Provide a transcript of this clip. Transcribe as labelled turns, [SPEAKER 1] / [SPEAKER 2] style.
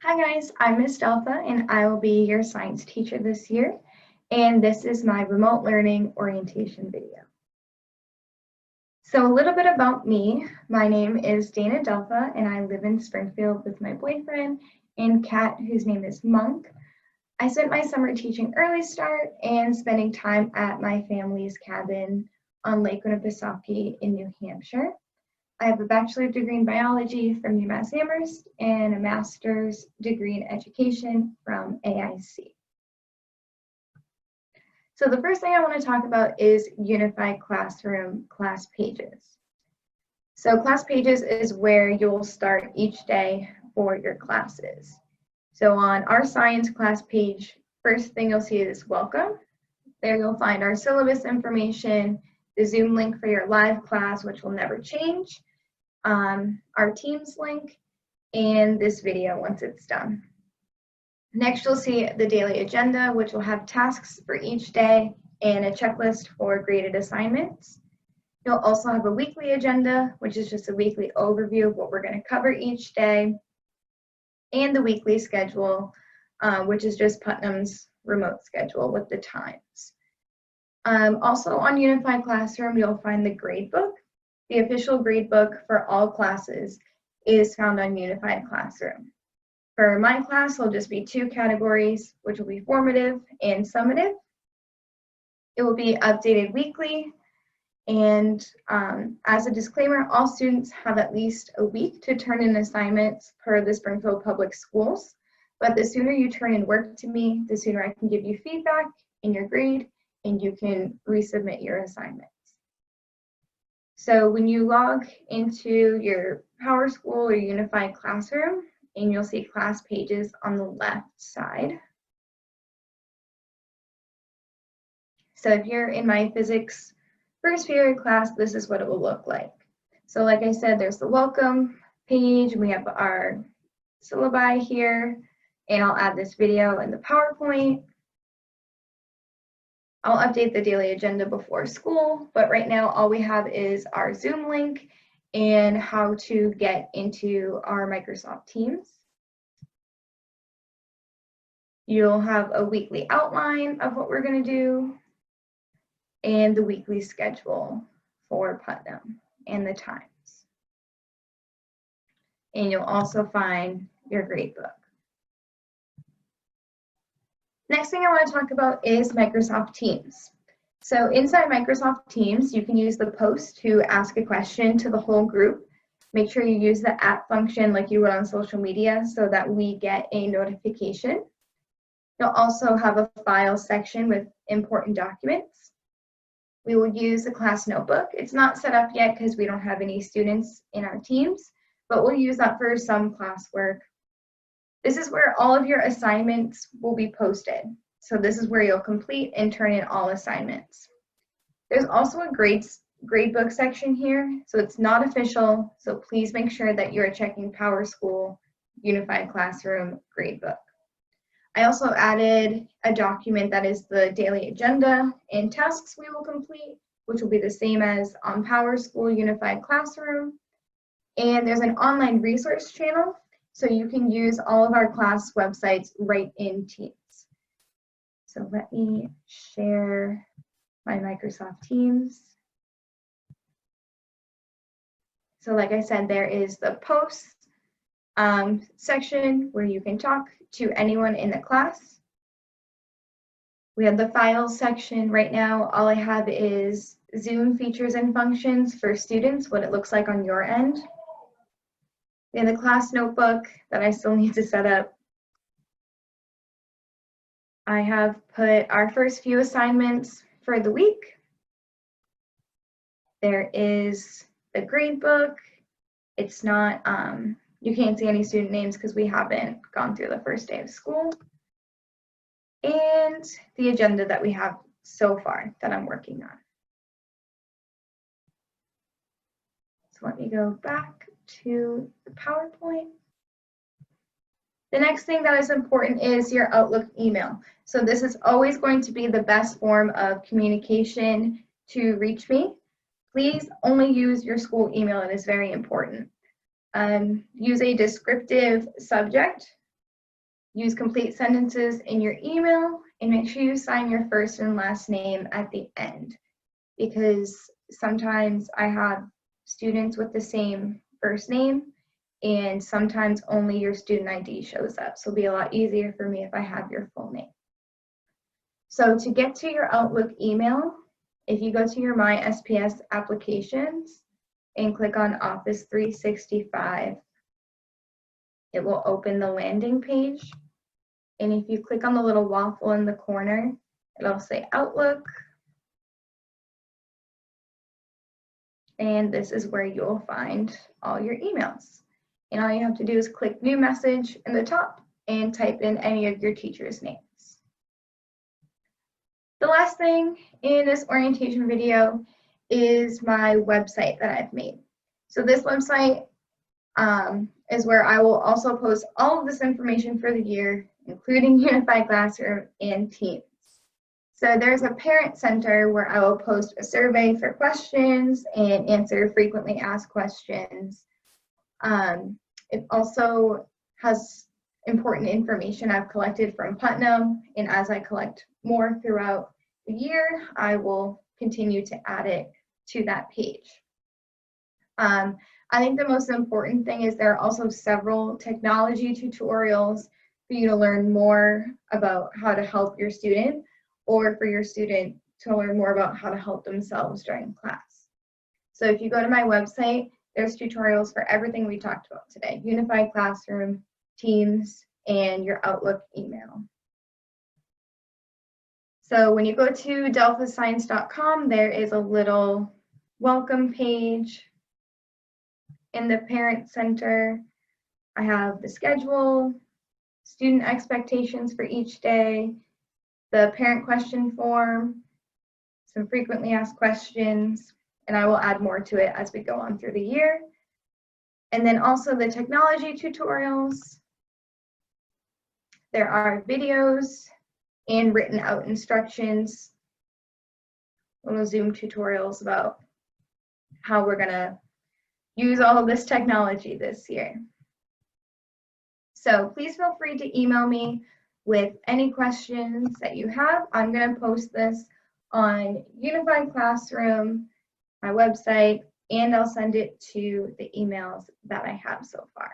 [SPEAKER 1] Hi guys, I'm Miss Delpha and I will be your science teacher this year. And this is my remote learning orientation video. So a little bit about me. My name is Dana Delpha and I live in Springfield with my boyfriend and cat whose name is Monk. I spent my summer teaching early start and spending time at my family's cabin on Lake Winnipesaukee in New Hampshire. I have a bachelor's degree in biology from UMass Amherst and a master's degree in education from AIC. So the first thing I want to talk about is Unified Classroom class pages. So class pages is where you'll start each day for your classes. So on our science class page, first thing you'll see is welcome. There you'll find our syllabus information, the Zoom link for your live class, which will never change, our Teams link, and this video once it's done. Next, you'll see the daily agenda, which will have tasks for each day and a checklist for graded assignments. You'll also have a weekly agenda, which is just a weekly overview of what we're going to cover each day, and the weekly schedule, which is just Putnam's remote schedule with the times. Also on Unified Classroom, you'll find the gradebook. The official gradebook for all classes is found on Unified Classroom. For my class, there'll just be two categories, which will be formative and summative. It will be updated weekly, and as a disclaimer, all students have at least a week to turn in assignments per the Springfield Public Schools, but the sooner you turn in work to me, the sooner I can give you feedback in your grade, and you can resubmit your assignments. So when you log into your PowerSchool or Unified Classroom, and you'll see class pages on the left side. So if you're in my physics first period class, this is what it will look like. So like I said, there's the welcome page, and we have our syllabi here, and I'll add this video in the PowerPoint. I'll update the daily agenda before school, but right now all we have is our Zoom link and how to get into our Microsoft Teams. You'll have a weekly outline of what we're going to do and the weekly schedule for Putnam and the times. And you'll also find your gradebook. Next thing I want to talk about is Microsoft Teams. So inside Microsoft Teams, you can use the post to ask a question to the whole group. Make sure you use the @ function like you would on social media so that we get a notification. You'll also have a file section with important documents. We will use the class notebook. It's not set up yet because we don't have any students in our teams, but we'll use that for some classwork. This is where all of your assignments will be posted. So this is where you'll complete and turn in all assignments. There's also a gradebook section here, so it's not official, so please make sure that you're checking PowerSchool Unified Classroom gradebook. I also added a document that is the daily agenda and tasks we will complete, which will be the same as on PowerSchool Unified Classroom. And there's an online resource channel, so you can use all of our class websites right in Teams. So let me share my Microsoft Teams. So like I said, there is the posts section where you can talk to anyone in the class. We have the files section. Right now, all I have is Zoom features and functions for students, what it looks like on your end. In the class notebook that I still need to set up, I have put our first few assignments for the week. There is the gradebook. It's not, you can't see any student names because we haven't gone through the first day of school. And the agenda that we have so far that I'm working on. So let me go back to the PowerPoint. The next thing that is important is your Outlook email. So this is always going to be the best form of communication to reach me. Please only use your school email. It is very important. Use a descriptive subject use complete sentences in your email, and make sure you sign your first and last name at the end, because sometimes I have students with the same first name, and sometimes only your student ID shows up. So it'll be a lot easier for me if I have your full name. So to get to your Outlook email, if you go to your My SPS applications and click on Office 365, it will open the landing page. And if you click on the little waffle in the corner, it'll say Outlook. And this is where you'll find all your emails. And all you have to do is click New Message in the top and type in any of your teachers' names. The last thing in this orientation video is my website that I've made. So this website is where I will also post all of this information for the year, including Unified Classroom and Teams. So there's a parent center where I will post a survey for questions and answer frequently asked questions. It also has important information I've collected from Putnam, and as I collect more throughout the year, I will continue to add it to that page. I think the most important thing is there are also several technology tutorials for you to learn more about how to help your student, or for your student to learn more about how to help themselves during class. So if you go to my website, there's tutorials for everything we talked about today: Unified Classroom, Teams, and your Outlook email. So when you go to delphascience.com, there is a little welcome page. In the Parent Center, I have the schedule, student expectations for each day, the parent question form, some frequently asked questions, and I will add more to it as we go on through the year. And then also the technology tutorials. There are videos and written out instructions, little Zoom tutorials about how we're gonna use all of this technology this year. So please feel free to email me with any questions that you have. I'm gonna post this on Unified Classroom, my website, and I'll send it to the emails that I have so far.